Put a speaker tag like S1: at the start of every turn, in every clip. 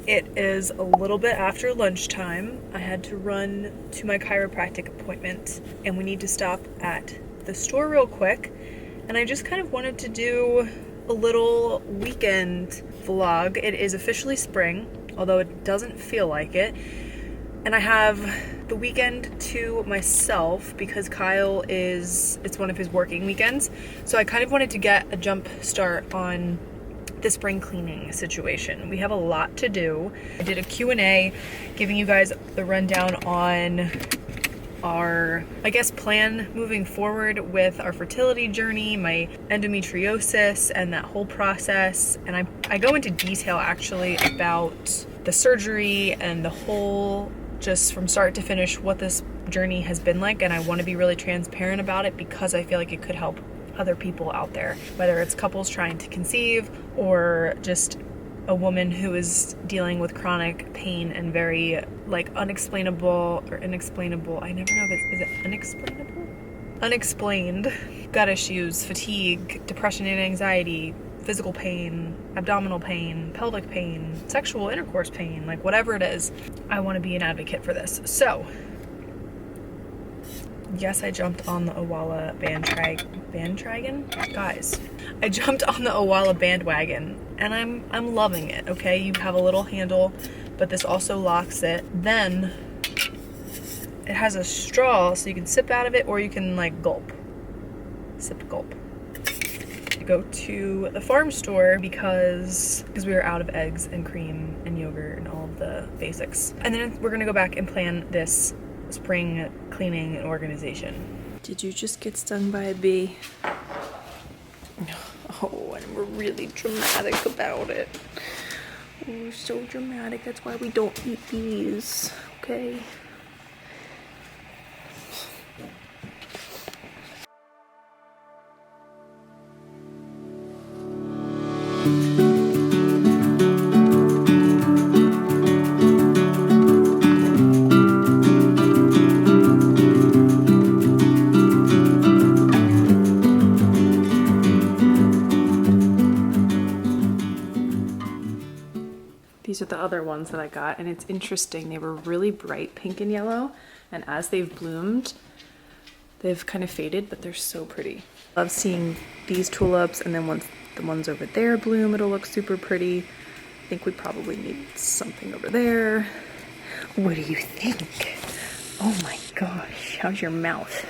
S1: It is a little bit after lunchtime. I had to run to my chiropractic appointment and we need to stop at the store real quick. And I just kind of wanted to do a little weekend vlog. It is officially spring, although it doesn't feel like it. And I have the weekend to myself because Kyle it's one of his working weekends. So I kind of wanted to get a jump start on the spring cleaning situation. We have a lot to do. I did a Q&A giving you guys the rundown on our, I guess, plan moving forward with our fertility journey, my endometriosis and that whole process. And I go into detail actually about the surgery and the whole, just from start to finish, what this journey has been like. And I want to be really transparent about it because I feel like it could help other people out there, whether it's couples trying to conceive or just a woman who is dealing with chronic pain and very like unexplainable or inexplainable. I never know if is it unexplainable? Unexplained gut issues, fatigue, depression and anxiety, physical pain, abdominal pain, pelvic pain, sexual intercourse pain, like whatever it is. I want to be an advocate for this. So yes, I jumped on the Owala bandwagon. Guys, I jumped on the Owala bandwagon and I'm loving it, okay? You have a little handle, but this also locks it. Then it has a straw so you can sip out of it or you can like gulp. Sip, gulp. I go to the farm store because we were out of eggs and cream and yogurt and all of the basics. And then we're gonna go back and plan this spring cleaning and organization. Did you just get stung by a bee? Oh, and we're really dramatic about it. Oh, we're so dramatic. That's why we don't eat bees, okay? These are the other ones that I got, and it's interesting. They were really bright pink and yellow, and as they've bloomed, they've kind of faded, but they're so pretty. Love seeing these tulips, and then once the ones over there bloom, it'll look super pretty. I think we probably need something over there. What do you think? Oh my gosh, how's your mouth?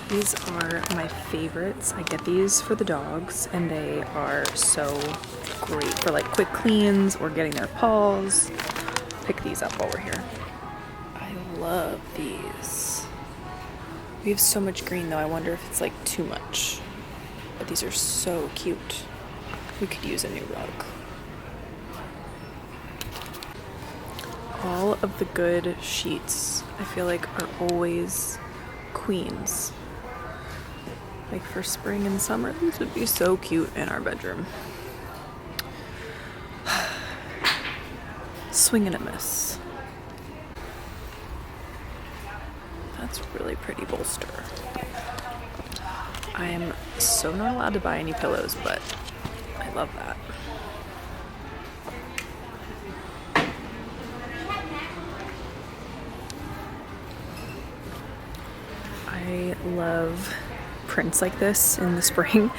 S1: These are my favorites. I get these for the dogs, and they are so great for like quick cleans or getting their paws. Pick these up while we're here. I love these. We have so much green though, I wonder if it's like too much. But these are so cute. We could use a new rug. All of the good sheets, I feel like, are always queens. Like for spring and summer, these would be so cute in our bedroom. Swing and a miss. That's really pretty bolster. I am so not allowed to buy any pillows, but I love that. I love prints like this in the spring,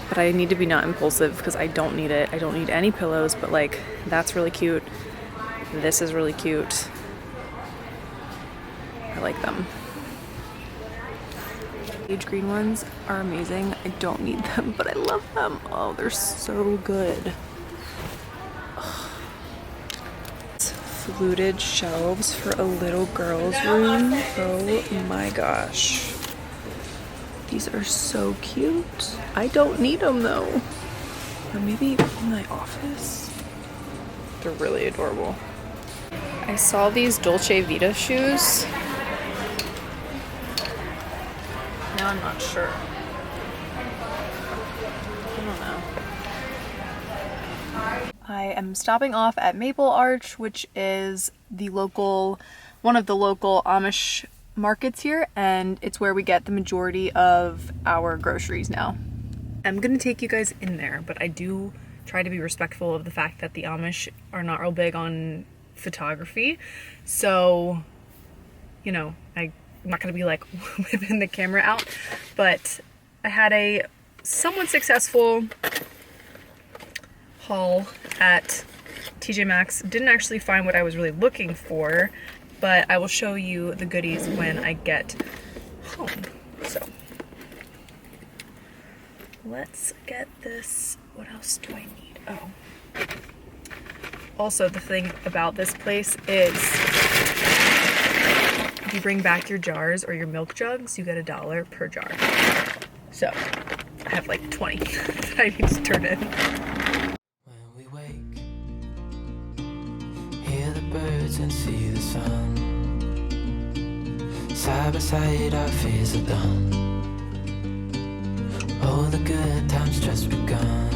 S1: but I need to be not impulsive because I don't need it. I don't need any pillows, but like that's really cute. This is really cute. I like them. Sage green ones are amazing. I don't need them, but I love them. Oh, they're so good. Ugh. Fluted shelves for a little girl's room. Oh my gosh. These are so cute. I don't need them though. Or maybe in my office. They're really adorable. I saw these Dolce Vita shoes. Now I'm not sure. I don't know. I am stopping off at Maple Arch, which is one of the local Amish markets here, and it's where we get the majority of our groceries now. I'm gonna take you guys in there, but I do try to be respectful of the fact that the Amish are not real big on photography. So, you know, I'm not gonna be like whipping the camera out, but I had a somewhat successful haul at TJ Maxx. Didn't actually find what I was really looking for, but I will show you the goodies when I get home. So let's get this. What else do I need? Oh. Also, the thing about this place is if you bring back your jars or your milk jugs, you get $1 per jar. So I have like 20 that I need to turn in.
S2: When we wake, hear the birds and see the sun. Side by side, our fears are done. All the good times just begun.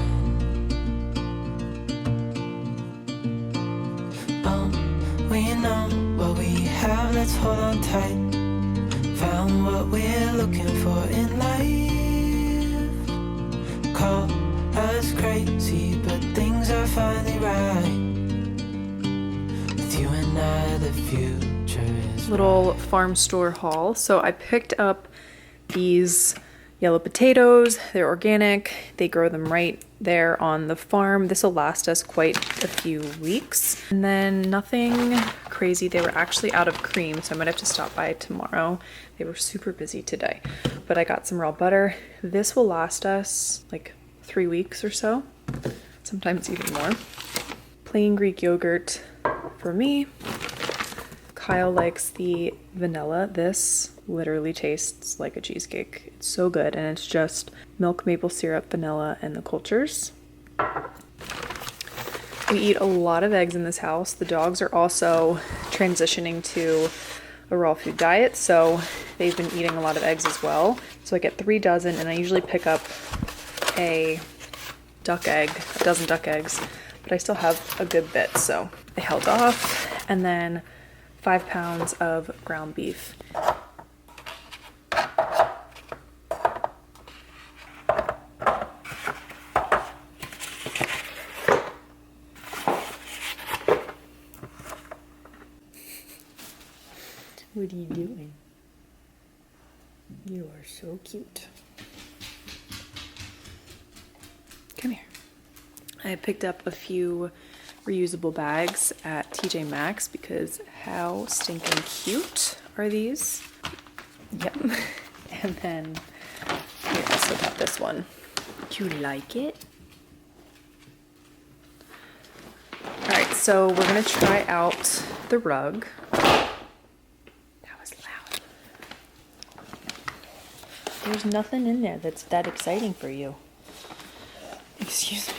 S2: We know what we have, let's hold on tight. Found what we're looking for in life. Call us crazy, but things are finally right. With you and I, the future is
S1: Little
S2: bright.
S1: farm store haul. So I picked up these yellow potatoes. They're organic. They grow them right there on the farm. This will last us quite a few weeks. And then nothing crazy. They were actually out of cream, so I might have to stop by tomorrow. They were super busy today. But I got some raw butter. This will last us like 3 weeks or so, sometimes even more. Plain Greek yogurt for me. Kyle likes the vanilla. This literally tastes like a cheesecake. It's so good, and it's just milk, maple syrup, vanilla, and the cultures. We eat a lot of eggs in this house. The dogs are also transitioning to a raw food diet, so they've been eating a lot of eggs as well. So I get 3 dozen, and I usually pick up a dozen duck eggs, but I still have a good bit, so I held off. And then 5 pounds of ground beef. What are you doing? You are so cute. Come here. I picked up a few reusable bags at TJ Maxx because how stinking cute are these? Yep. And then we also got this one. Do you like it? Alright, so we're gonna try out the rug. That was loud. There's nothing in there that's that exciting for you. Excuse me.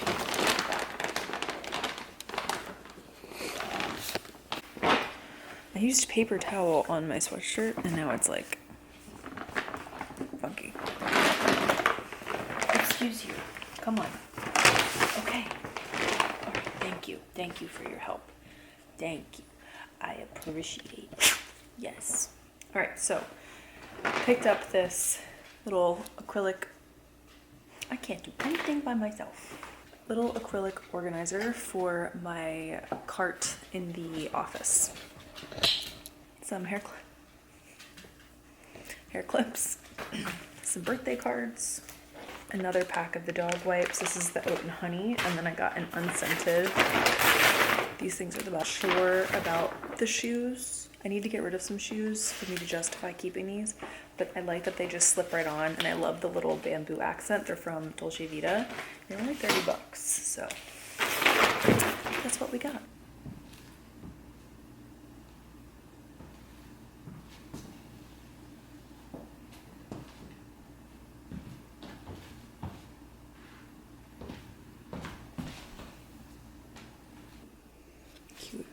S1: I used paper towel on my sweatshirt and now it's like funky. Excuse you. Come on. Okay. All right. Thank you. Thank you for your help. Thank you. I appreciate it. Yes. All right. So picked up this little acrylic. I can't do anything by myself. Little acrylic organizer for my cart in the office. Some hair clips, some birthday cards, another pack of the dog wipes. This is the oat and honey, and then I got an unscented. These things are the best. Sure about the shoes. I need to get rid of some shoes for me to justify keeping these, but I like that they just slip right on, and I love the little bamboo accent. They're from Dolce Vita. They're only $30, so that's what we got. Cute.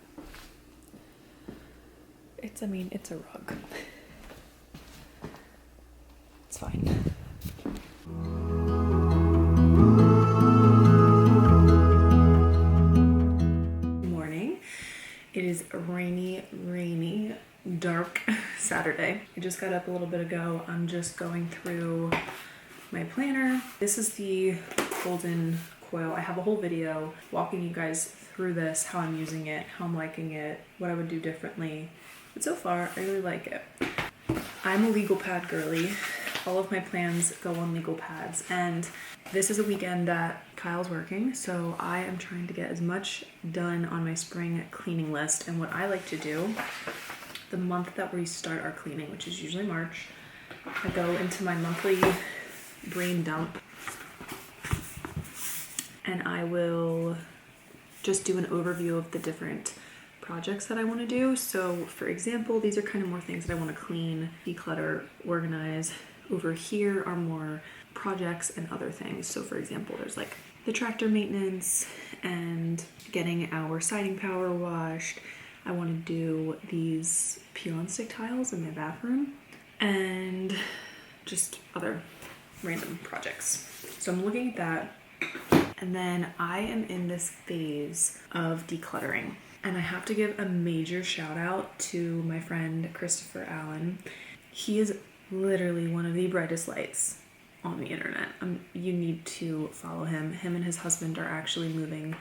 S1: It's a rug. It's fine. Morning. It is a rainy, dark Saturday. I just got up a little bit ago. I'm just going through my planner. This is the golden coil. I have a whole video walking you guys through this, how I'm using it, how I'm liking it, what I would do differently. But so far, I really like it. I'm a legal pad girly. All of my plans go on legal pads, and this is a weekend that Kyle's working, so I am trying to get as much done on my spring cleaning list. And what I like to do, the month that we start our cleaning, which is usually March, I go into my monthly brain dump and I will just do an overview of the different projects that I want to do. So for example, these are kind of more things that I want to clean, declutter, organize. Over here are more projects and other things. So for example, there's like the tractor maintenance and getting our siding power washed. I want to do these peel and stick tiles in my bathroom and just other random projects. So I'm looking at that, and then I am in this phase of decluttering. And I have to give a major shout out to my friend Christopher Allen. He is literally one of the brightest lights on the internet. You need to follow him. Him and his husband are actually moving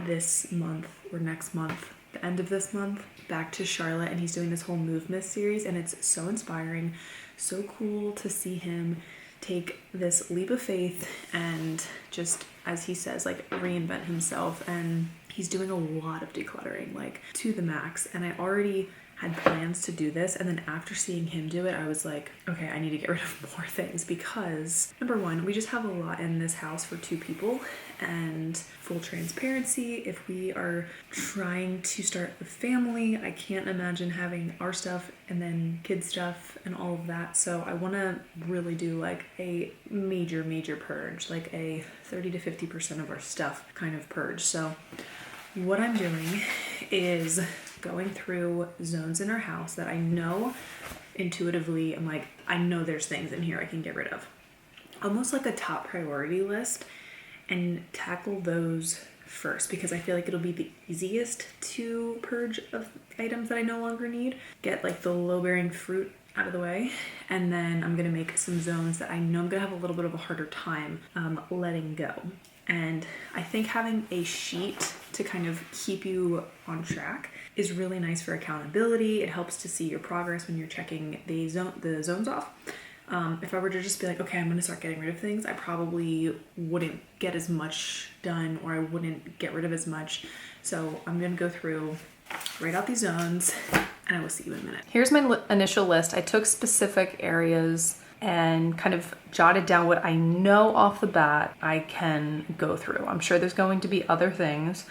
S1: this month or next month, the end of this month, back to Charlotte, and he's doing this whole Move Miss series, and it's so inspiring, so cool to see him take this leap of faith and just, as he says, like reinvent himself. And he's doing a lot of decluttering, like to the max. And I already had plans to do this, and then after seeing him do it, I was like, okay, I need to get rid of more things, because number one, we just have a lot in this house for 2 people. And full transparency, if we are trying to start a family, I can't imagine having our stuff and then kids stuff and all of that. So I want to really do like a major purge, like a 30 to 50% of our stuff kind of purge. So what I'm doing is going through zones in our house that I know intuitively, I'm like, I know there's things in here I can get rid of. Almost like a top priority list, and tackle those first, because I feel like it'll be the easiest to purge of items that I no longer need. Get like the low-bearing fruit out of the way, and then I'm gonna make some zones that I know I'm gonna have a little bit of a harder time letting go. And I think having a sheet to kind of keep you on track is really nice for accountability. It helps to see your progress when you're checking the zones off. If I were to just be like, okay, I'm going to start getting rid of things, I probably wouldn't get as much done, or I wouldn't get rid of as much. So I'm going to go through, write out these zones, and I will see you in a minute. Here's my initial list. I took specific areas and kind of jotted down what I know off the bat I can go through. I'm sure there's going to be other things.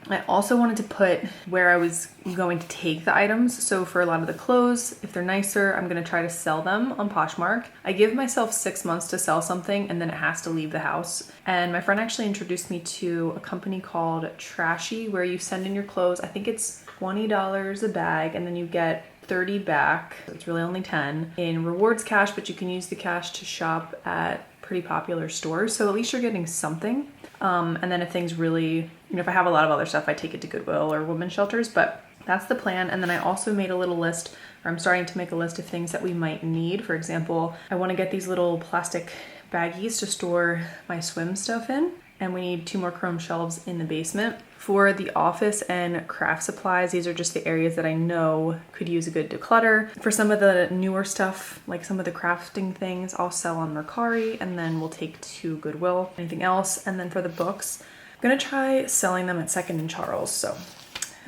S1: I also wanted to put where I was going to take the items. So for a lot of the clothes, if they're nicer, I'm going to try to sell them on Poshmark. I give myself 6 months to sell something, and then it has to leave the house. And my friend actually introduced me to a company called Trashy, where you send in your clothes. I think it's $20 a bag, and then you get 30 back. It's really only 10 in rewards cash, but you can use the cash to shop at pretty popular stores. So at least you're getting something. And then if things really, if I have a lot of other stuff, I take it to Goodwill or women's shelters, but that's the plan. And then I also made a little list, or I'm starting to make a list of things that we might need. For example, I want to get these little plastic baggies to store my swim stuff in. And we need 2 more chrome shelves in the basement. For the office and craft supplies, these are just the areas that I know could use a good declutter. For some of the newer stuff, like some of the crafting things, I'll sell on Mercari, and then we'll take to Goodwill. Anything else? And then for the books, I'm gonna try selling them at Second and Charles. So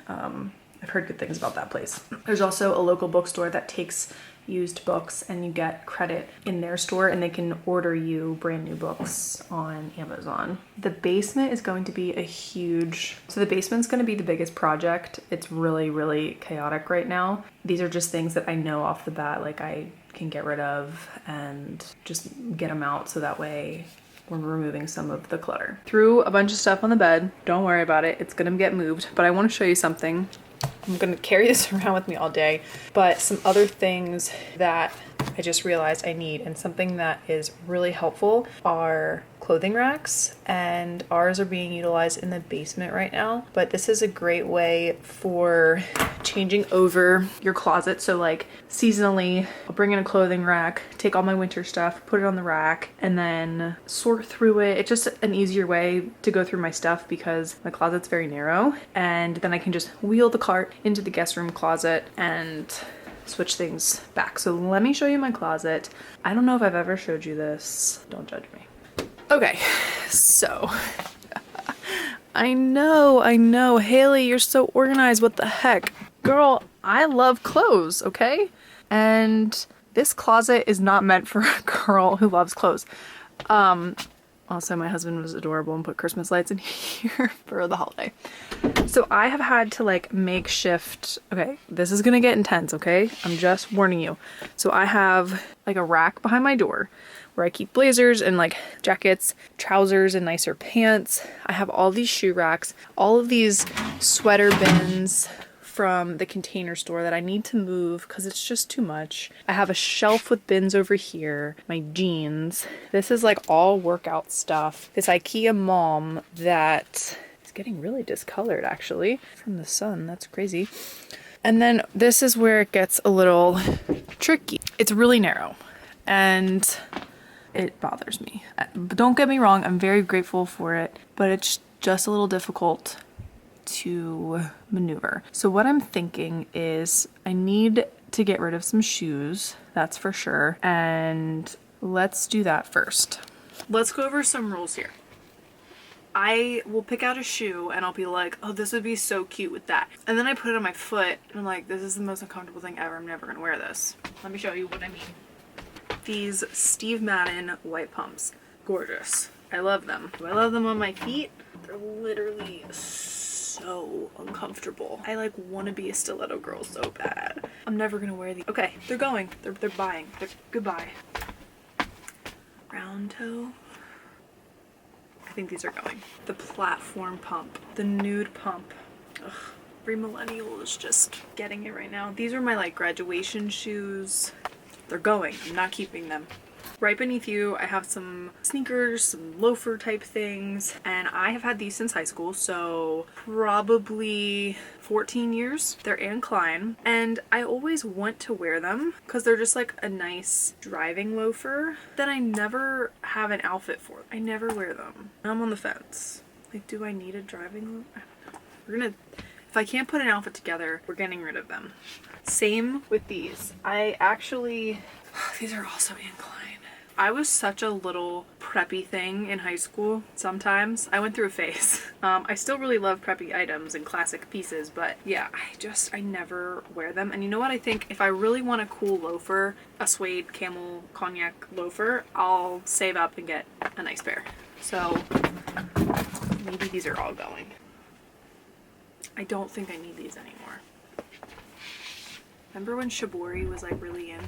S1: I've heard good things about that place. There's also a local bookstore that takes used books, and you get credit in their store, and they can order you brand new books on Amazon. The basement is going to be so the basement's going to be the biggest project. It's really chaotic right now. These are just things that I know off the bat, like I can get rid of and just get them out, so that way we're removing some of the clutter. Threw a bunch of stuff on the bed. Don't worry about it. It's going to get moved, but I want to show you something. I'm going to carry this around with me all day, but some other things that I just realized I need, and something that is really helpful are clothing racks, and ours are being utilized in the basement right now, but this is a great way for changing over your closet. So like seasonally, I'll bring in a clothing rack, take all my winter stuff, put it on the rack, and then sort through it. It's just an easier way to go through my stuff because my closet's very narrow, and then I can just wheel the cart into the guest room closet and switch things back. So let me show you my closet. I don't know if I've ever showed you this. Don't judge me. Okay, so I know, Haley, you're so organized. What the heck? Girl, I love clothes, okay? And this closet is not meant for a girl who loves clothes. Also, my husband was adorable and put Christmas lights in here for the holiday. So I have had to like makeshift. Okay, this is gonna get intense, okay? I'm just warning you. So I have like a rack behind my door where I keep blazers and like jackets, trousers, and nicer pants. I have all these shoe racks, all of these sweater bins from the Container Store that I need to move because it's just too much. I have a shelf with bins over here, my jeans. This is like all workout stuff. This IKEA mom that is getting really discolored actually from the sun. That's crazy. And then this is where it gets a little tricky. It's really narrow and it bothers me. But don't get me wrong, I'm very grateful for it, but it's just a little difficult to maneuver. So what I'm thinking is I need to get rid of some shoes, that's for sure, and let's do that first. Let's go over some rules here. I will pick out a shoe and I'll be like, oh, this would be so cute with that. And then I put it on my foot and I'm like, this is the most uncomfortable thing ever. I'm never gonna wear this. Let me show you what I mean. These Steve Madden white pumps. Gorgeous. I love them. Do I love them on my feet? They're literally so uncomfortable. I like want to be a stiletto girl so bad. I'm never gonna wear these. Okay, they're going. They're buying. They're goodbye. Round toe. I think these are going. The platform pump. The nude pump. Ugh. Every millennial is just getting it right now. These are my like graduation shoes. They're going. I'm not keeping them. Right beneath you, I have some sneakers, some loafer type things, and I have had these since high school, so probably 14 years. They're Anne Klein, and I always want to wear them because they're just like a nice driving loafer that I never have an outfit for. I never wear them. I'm on the fence. Like, do I need a driving loafer? If I can't put an outfit together, we're getting rid of them. Same with these. These are also Anne Klein. I was such a little preppy thing in high school sometimes. I went through a phase. I still really love preppy items and classic pieces, but yeah, I never wear them. And you know what? I think if I really want a cool loafer, a suede camel cognac loafer, I'll save up and get a nice pair. So maybe these are all going. I don't think I need these anymore. Remember when Shibori was like really in?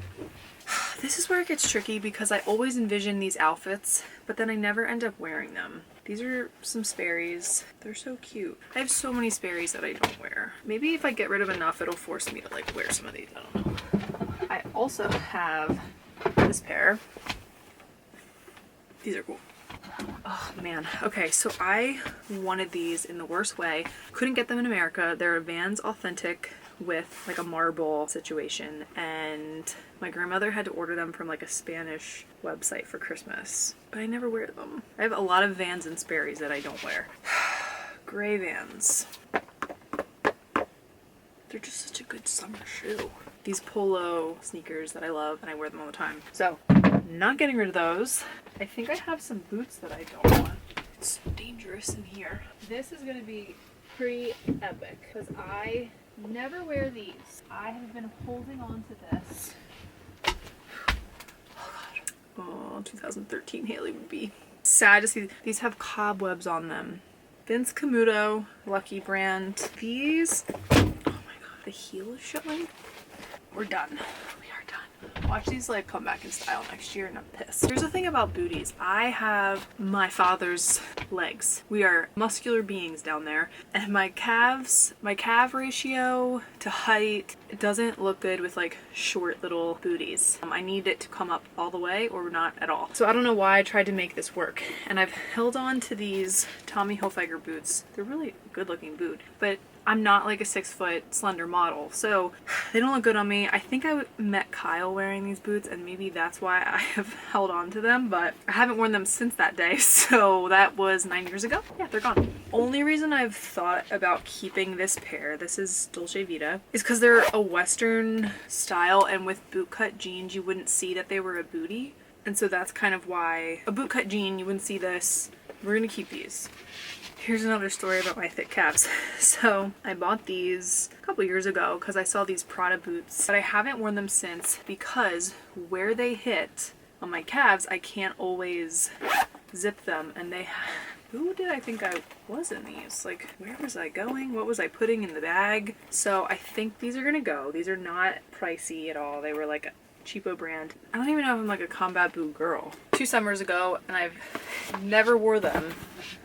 S1: This is where it gets tricky because I always envision these outfits, but then I never end up wearing them. These are some Sperry's. They're so cute. I have so many Sperry's that I don't wear. Maybe if I get rid of enough, it'll force me to like wear some of these. I don't know. I also have this pair. These are cool. Oh man. Okay, so I wanted these in the worst way. Couldn't get them in America. They're Vans Authentic with like a marble situation, and my grandmother had to order them from like a Spanish website for Christmas, but I never wear them. I have a lot of Vans and Sperry's that I don't wear. Gray Vans. They're just such a good summer shoe. These polo sneakers that I love and I wear them all the time. So, not getting rid of those. I think I have some boots that I don't want. It's so dangerous in here. This is gonna be pretty epic because I never wear these. I have been holding on to this. Oh god. Oh, 2013 Haley would be sad to see. These have cobwebs on them. Vince Camuto, Lucky brand. These, oh my god, the heel is showing. we're done. We are done. Watch these like come back in style next year and I'm pissed. Here's the thing about booties. I have my father's legs. We are muscular beings down there. And my calf ratio to height, it doesn't look good with like short little booties. I need it to come up all the way or not at all. So I don't know why I tried to make this work. And I've held on to these Tommy Hilfiger boots. They're really good looking boot, but I'm not like a 6-foot slender model, so they don't look good on me. I think I met Kyle wearing these boots and maybe that's why I have held on to them, but I haven't worn them since that day, so that was 9 years ago. Yeah, they're gone. Only reason I've thought about keeping this pair, this is Dolce Vita, is because they're a Western style, and with bootcut jeans you wouldn't see that they were a bootie, and so that's kind of why a bootcut jean, you wouldn't see this. We're gonna keep these. Here's another story about my thick calves. So I bought these a couple years ago because I saw these Prada boots, but I haven't worn them since because where they hit on my calves, I can't always zip them, and they, who did I think I was in these? Like, where was I going? What was I putting in the bag? So I think these are gonna go. These are not pricey at all. They were like a cheapo brand. I don't even know if I'm like a combat boot girl. 2 summers ago, and I've never wore them.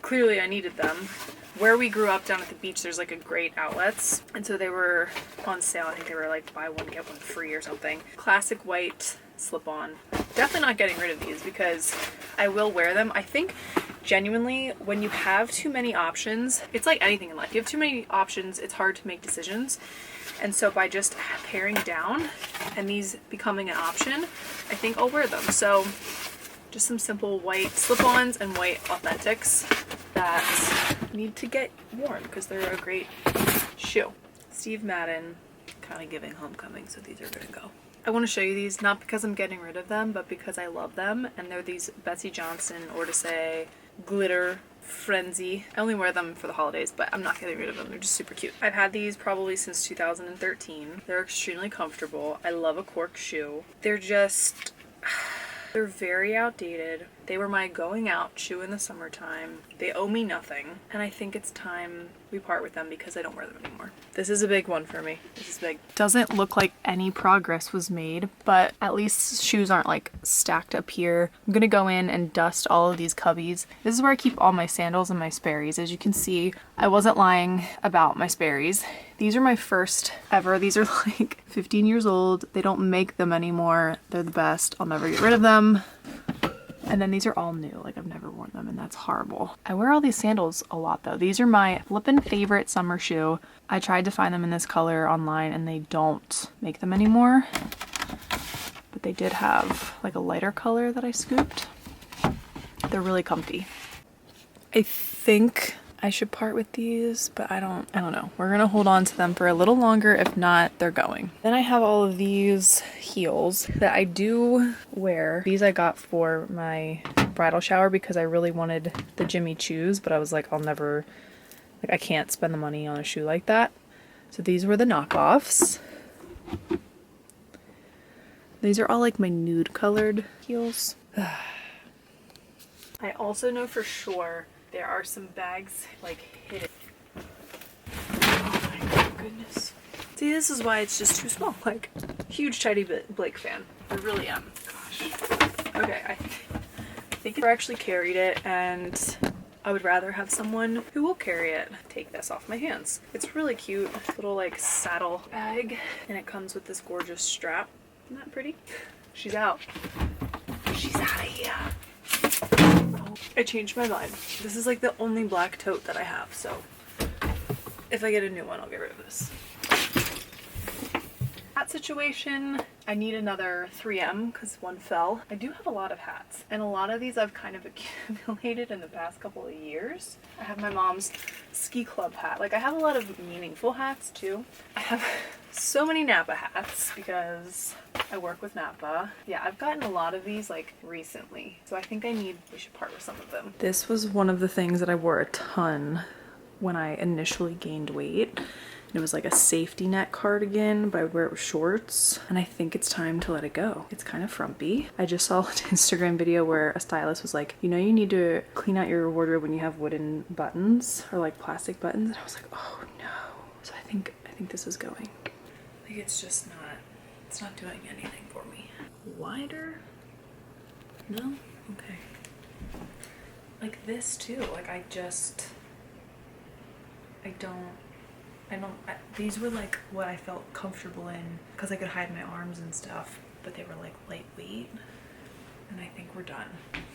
S1: Clearly I needed them. Where we grew up down at the beach, there's like a great outlets, and so they were on sale. I think they were like buy one get one free or something. Classic white slip-on. Definitely not getting rid of these because I will wear them. I think genuinely when you have too many options, it's like anything in life. You have too many options, it's hard to make decisions. And so by just paring down and these becoming an option, I think I'll wear them. So just some simple white slip-ons and white authentics that need to get worn because they're a great shoe. Steve Madden, kind of giving homecoming, so these are gonna go. I want to show you these, not because I'm getting rid of them, but because I love them. And they're these Betsy Johnson Ortisay glitter frenzy. I only wear them for the holidays, but I'm not getting rid of them. They're just super cute. I've had these probably since 2013. They're extremely comfortable. I love a cork shoe. They're just, they're very outdated. They were my going out shoe in the summertime. They owe me nothing, and I think it's time we part with them because I don't wear them anymore. This is a big one for me. This is big. Doesn't look like any progress was made, but at least shoes aren't like stacked up here. I'm gonna go in and dust all of these cubbies. This is where I keep all my sandals and my Sperry's. As you can see, I wasn't lying about my Sperry's. These are my first ever. These are like 15 years old. They don't make them anymore. They're the best. I'll never get rid of them. And then these are all new, like I've never worn them, and that's horrible. I wear all these sandals a lot though. These are my flippin' favorite summer shoe. I tried to find them in this color online and they don't make them anymore. But they did have like a lighter color that I scooped. They're really comfy. I think I should part with these, but I don't know. We're gonna hold on to them for a little longer. If not, they're going. Then I have all of these heels that I do wear. These I got for my bridal shower because I really wanted the Jimmy Choos, but I was like, I'll never, like I can't spend the money on a shoe like that. So these were the knockoffs. These are all like my nude colored heels. I also know for sure there are some bags like hidden. Oh my goodness. See, this is why it's just too small. Like, huge Tidy Blake fan. I really am. Gosh. Okay, I think I actually carried it, and I would rather have someone who will carry it take this off my hands. It's really cute. Little like saddle bag, and it comes with this gorgeous strap. Isn't that pretty? She's out. She's out of here. I changed my mind. This is like the only black tote that I have, so if I get a new one, I'll get rid of this. Hat situation, I need another 3M because one fell. I do have a lot of hats, and a lot of these I've kind of accumulated in the past couple of years. I have my mom's ski club hat. Like, I have a lot of meaningful hats too. I have so many Napa hats because I work with Napa. Yeah, I've gotten a lot of these like recently, so I think we should part with some of them. This was one of the things that I wore a ton when I initially gained weight. It was like a safety net cardigan, but I wear it with shorts, and I think it's time to let it go. It's kind of frumpy. I just saw an Instagram video where a stylist was like, you know, you need to clean out your wardrobe when you have wooden buttons or like plastic buttons, and I was like, oh no. So I think this is going. Like, it's just not It's not doing anything for me. Wider? No? Okay. Like this too, like these were like what I felt comfortable in because I could hide my arms and stuff, but they were like lightweight, and I think we're done.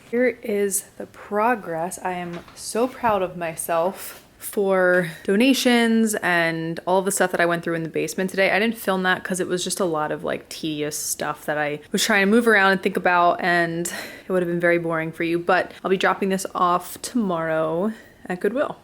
S1: Here is the progress. I am so proud of myself for donations and all the stuff that I went through in the basement today. I didn't film that because it was just a lot of like tedious stuff that I was trying to move around and think about, and it would have been very boring for you, but I'll be dropping this off tomorrow at Goodwill.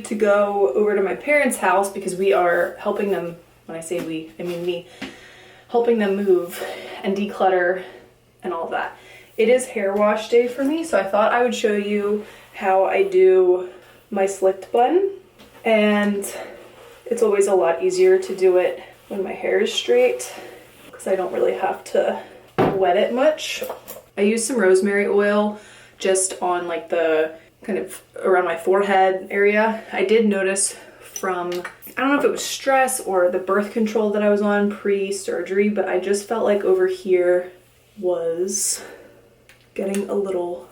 S1: To go over to my parents' house because we are helping them. When I say we, I mean me, helping them move and declutter and all of that. It is hair wash day for me, so I thought I would show you how I do my slicked bun. And it's always a lot easier to do it when my hair is straight because I don't really have to wet it much. I use some rosemary oil just on like the kind of around my forehead area. I did notice from, I don't know if it was stress or the birth control that I was on pre-surgery, but I just felt like over here was getting a little,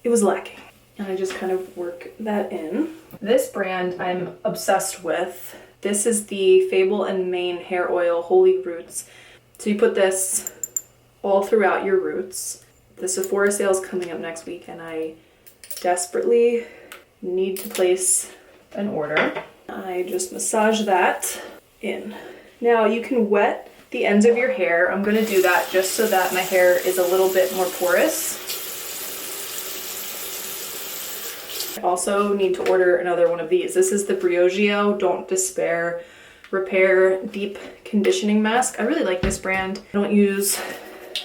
S1: it was lacking. And I just kind of work that in. This brand I'm obsessed with. This is the Fable and Mane Hair Oil Holy Roots. So you put this all throughout your roots. The Sephora sale is coming up next week and I desperately need to place an order. I just massage that in. Now you can wet the ends of your hair. I'm going to do that just so that my hair is a little bit more porous. I also need to order another one of these. This is the Briogeo Don't Despair Repair Deep Conditioning Mask. I really like this brand. I don't use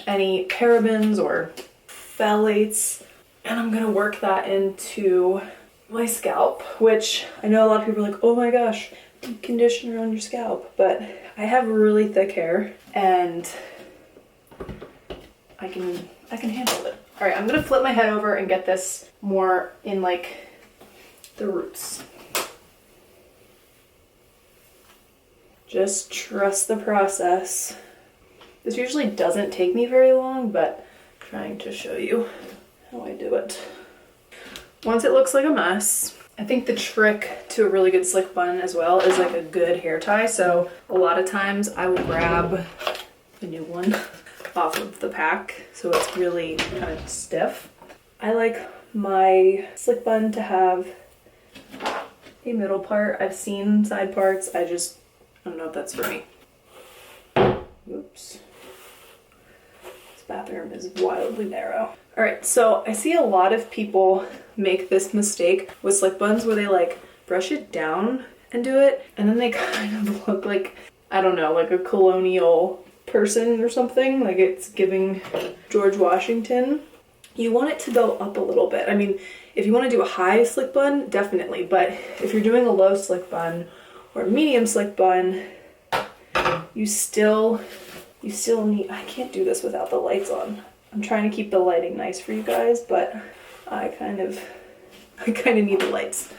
S1: any parabens or phthalates, and I'm gonna work that into my scalp, which I know a lot of people are like, oh my gosh, deep conditioner on your scalp, but I have really thick hair and I can handle it. All right, I'm gonna flip my head over and get this more in like the roots. Just trust the process. This usually doesn't take me very long, but I'm trying to show you how I do it. Once it looks like a mess, I think the trick to a really good slick bun as well is like a good hair tie. So a lot of times I will grab a new one. off of the pack, so it's really kind of stiff. I like my slick bun to have a middle part. I've seen side parts. I don't know if that's for me. Oops. This bathroom is wildly narrow. All right, so I see a lot of people make this mistake with slick buns where they like brush it down and do it, and then they kind of look like, I don't know, like a colonial person or something, like it's giving George Washington. You want it to go up a little bit. I mean, if you want to do a high slick bun, definitely, but if you're doing a low slick bun or a medium slick bun, you still need, I can't do this without the lights on. I'm trying to keep the lighting nice for you guys, but I kind of need the lights.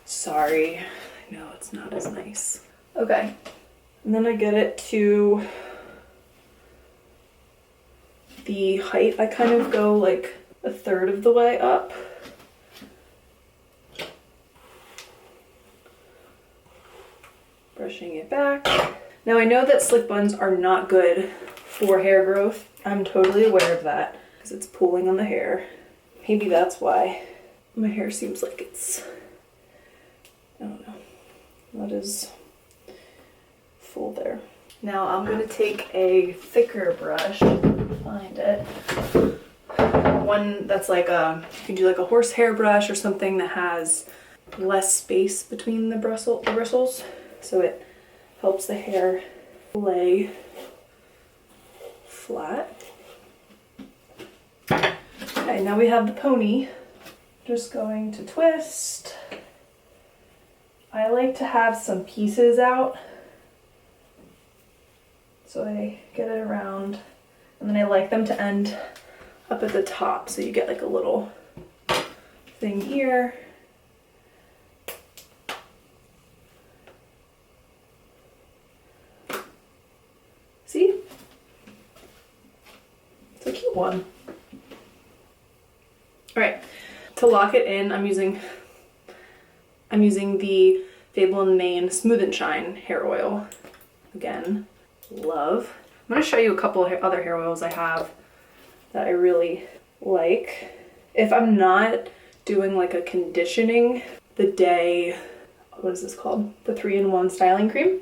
S1: Sorry, I know it's not as nice. Okay, and then I get it to the height. I kind of go like a third of the way up. Brushing it back. Now I know that slick buns are not good for hair growth. I'm totally aware of that because it's pulling on the hair. Maybe that's why my hair seems like it's, I don't know, not as full there. Now I'm going to take a thicker brush, find it, one that's like you can do like a horsehair brush or something that has less space between the bristles, so it helps the hair lay flat. Okay, now we have the pony. Just going to twist. I like to have some pieces out, so I get it around, and then I like them to end up at the top, so you get like a little thing here. See? It's a cute one. All right, to lock it in, I'm using the Fable & Mane Smooth and Shine hair oil. Again, love. I'm gonna show you a couple of other hair oils I have that I really like. If I'm not doing like a conditioning the day, what is this called? The 3-in-1 styling cream.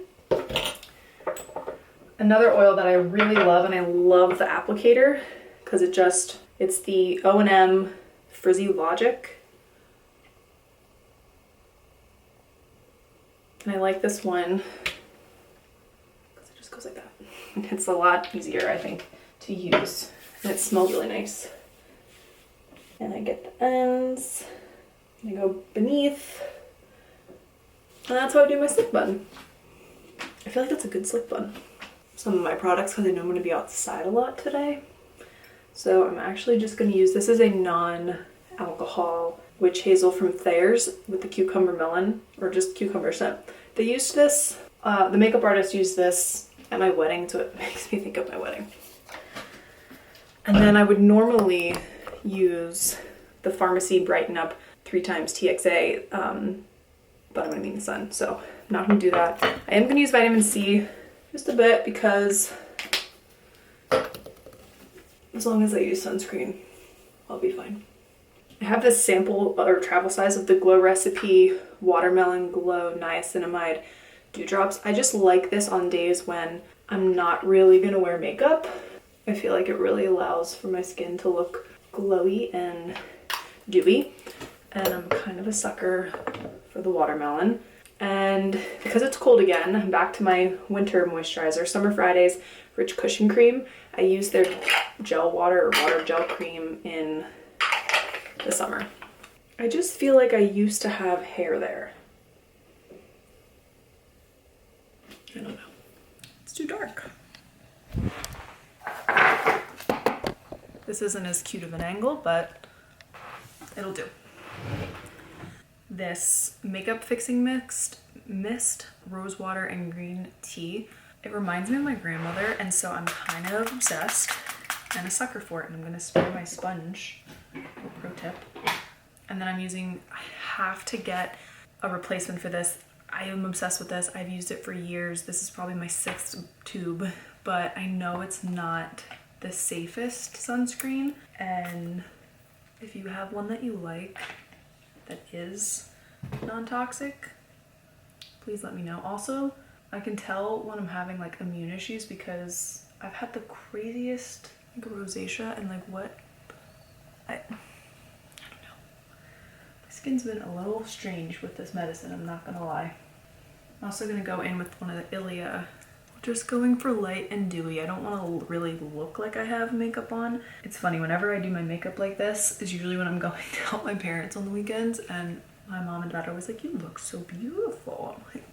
S1: Another oil that I really love, and I love the applicator because it's the O&M Frizzy Logic. And I like this one because it just goes like that. It's a lot easier, I think, to use. And it smells really nice. And I get the ends. And I go beneath. And that's how I do my slick bun. I feel like that's a good slick bun. Some of my products, because I know I'm going to be outside a lot today. So I'm actually just going to use, this is a non-alcohol witch hazel from Thayer's with the cucumber melon, or just cucumber scent. They used this, the makeup artist used this at my wedding, so it makes me think of my wedding. And then I would normally use the Pharmacy Brighten Up 3x TXA, but I'm going to be in the sun, so I'm not going to do that. I am going to use vitamin C just a bit because as long as I use sunscreen, I'll be fine. I have this sample or travel size of the Glow Recipe Watermelon Glow Niacinamide Dewdrops. I just like this on days when I'm not really gonna wear makeup. I feel like it really allows for my skin to look glowy and dewy. And I'm kind of a sucker for the watermelon. And because it's cold again, I'm back to my winter moisturizer, Summer Fridays Rich Cushion Cream. I use their gel water or water gel cream in the summer. I just feel like I used to have hair there. I don't know. It's too dark. This isn't as cute of an angle, but it'll do. This makeup fixing mist, rose water and green tea. It reminds me of my grandmother, and so I'm kind of obsessed and a sucker for it. And I'm gonna spray my sponge, pro tip. And then I have to get a replacement for this. I am obsessed with this. I've used it for years. This is probably my 6th tube, but I know it's not the safest sunscreen, and if you have one that you like that is non-toxic, please let me know. Also, I can tell when I'm having like immune issues because I've had the craziest like rosacea and like I don't know. My skin's been a little strange with this medicine, I'm not gonna lie. I'm also gonna go in with one of the Ilia. Just going for light and dewy. I don't want to really look like I have makeup on. It's funny, whenever I do my makeup like this is usually when I'm going to help my parents on the weekends, and my mom and dad are always like, you look so beautiful. I'm like,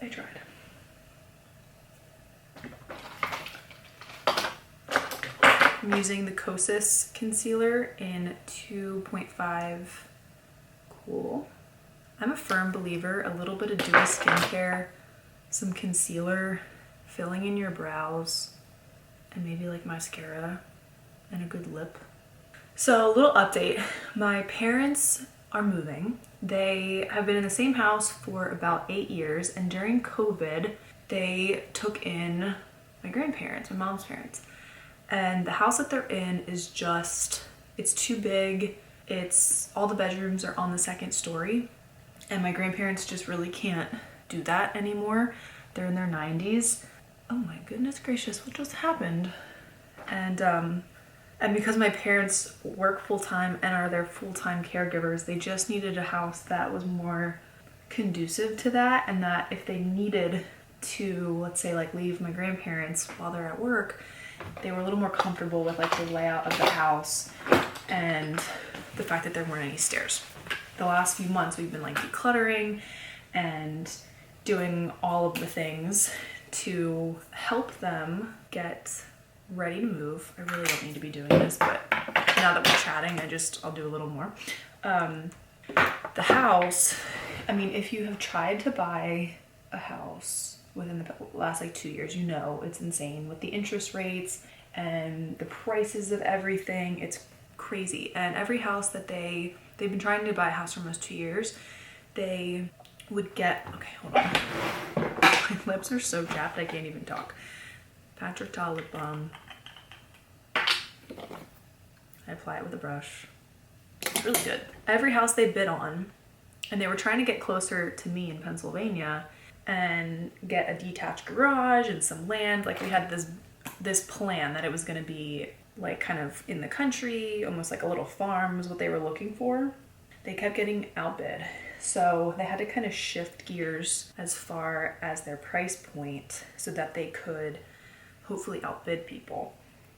S1: I tried. I'm using the Kosas concealer in 2.5 Cool. I'm a firm believer, a little bit of dewy skincare, some concealer, filling in your brows, and maybe like mascara and a good lip. So a little update. My parents are moving. They have been in the same house for about 8 years, and during COVID, they took in my grandparents, my mom's parents. And the house that they're in is just, it's too big. All the bedrooms are on the second story, and my grandparents just really can't do that anymore. They're in their 90s. Oh my goodness gracious, what just happened? And because my parents work full-time and are their full-time caregivers, they just needed a house that was more conducive to that, and that if they needed to, let's say, like leave my grandparents while they're at work, they were a little more comfortable with like the layout of the house and the fact that there weren't any stairs. The last few months we've been like decluttering and doing all of the things to help them get ready to move. I really don't need to be doing this, but now that we're chatting, I'll do a little more. The house, I mean, if you have tried to buy a house within the last like 2 years, you know it's insane with the interest rates and the prices of everything. It's crazy. And every house that they've been trying to buy a house for almost 2 years, they would get, okay, hold on. My lips are so chapped I can't even talk. Patrick Ta lip balm. I apply it with a brush. It's really good. Every house they bid on, and they were trying to get closer to me in Pennsylvania and get a detached garage and some land. Like we had this plan that it was going to be like kind of in the country, almost like a little farm is what they were looking for. They kept getting outbid. So they had to kind of shift gears as far as their price point so that they could hopefully outbid people,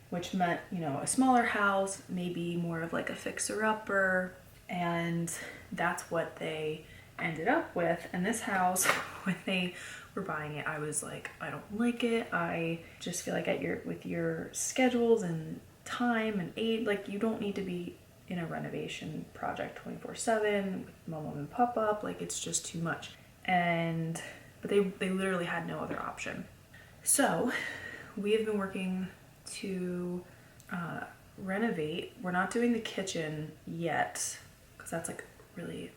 S1: which meant, you know, a smaller house, maybe more of like a fixer-upper, and that's what they ended up with. And this house, when they were buying it, I was like, I don't like it. I just feel like with your schedules and time and aid, like you don't need to be in a renovation project 24/7 with mom and pop up. Like it's just too much. But they literally had no other option. So we have been working to renovate. We're not doing the kitchen yet because that's like really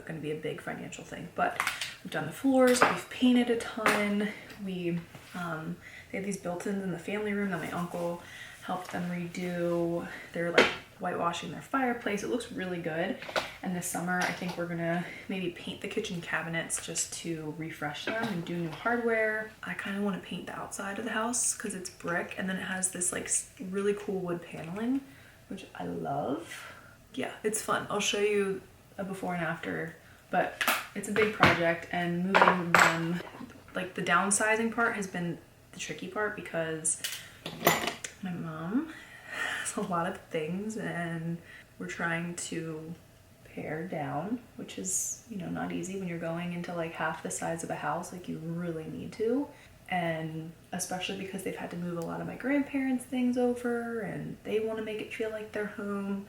S1: going to be a big financial thing, but we've done the floors, we've painted a ton. They have these built-ins in the family room that my uncle helped them redo. They're like whitewashing their fireplace. It looks really good. And this summer I think we're gonna maybe paint the kitchen cabinets just to refresh them and do new hardware. I kind of want to paint the outside of the house because it's brick, and then it has this like really cool wood paneling, which I love. Yeah, it's fun. I'll show you a before and after, but it's a big project, and moving them, like the downsizing part has been the tricky part because my mom has a lot of things and we're trying to pare down, which is, you know, not easy when you're going into like half the size of a house. Like you really need to, and especially because they've had to move a lot of my grandparents' things over and they want to make it feel like their home,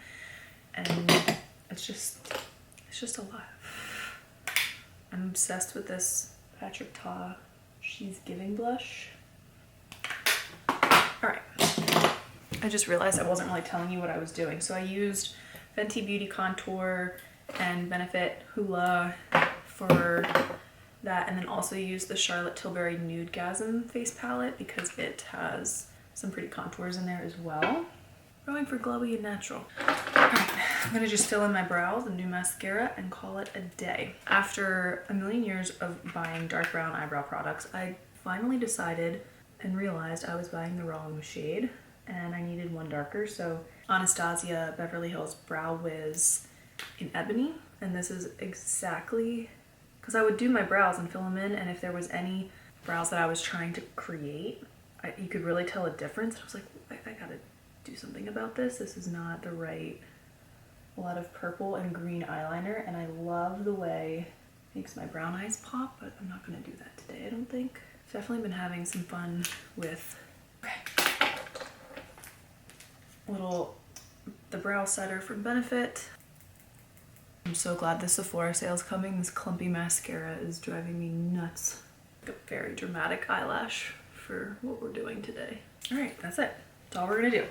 S1: and it's just a lot. I'm obsessed with this Patrick Ta She's Giving blush. Alright, I just realized I wasn't really telling you what I was doing. So I used Fenty Beauty Contour and Benefit Hoola for that, and then also used the Charlotte Tilbury Nudegasm face palette because it has some pretty contours in there as well. Going for glowy and natural. Alright, I'm gonna just fill in my brows and do mascara and call it a day. After a million years of buying dark brown eyebrow products, I finally decided and realized I was buying the wrong shade and I needed one darker. So Anastasia Beverly Hills Brow Wiz in Ebony. And this is exactly, because I would do my brows and fill them in, and if there was any brows that I was trying to create, you could really tell a difference. I was like, I gotta do something about this. This is not the right, a lot of purple and green eyeliner, and I love the way it makes my brown eyes pop, but I'm not gonna do that today, I don't think. I've definitely been having some fun with, the brow setter from Benefit. I'm so glad the Sephora sale's coming. This clumpy mascara is driving me nuts. A very dramatic eyelash for what we're doing today. All right, that's it. That's all we're gonna do.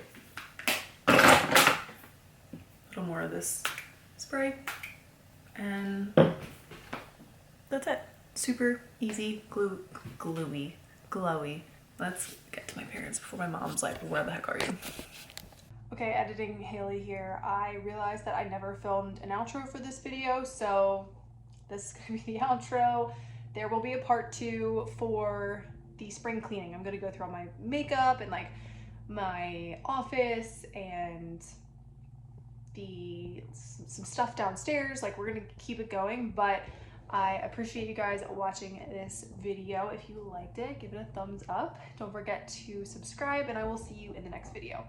S1: A little more of this spray, and that's it. Super easy, glowy. Let's get to my parents before my mom's like, where the heck are you? Okay, editing Haley here. I realized that I never filmed an outro for this video, so this is gonna be the outro. There will be a part 2 for the spring cleaning. I'm gonna go through all my makeup and like my office and some stuff downstairs. Like, we're gonna keep it going, but I appreciate you guys watching this video. If you liked it, give it a thumbs up. Don't forget to subscribe, and I will see you in the next video.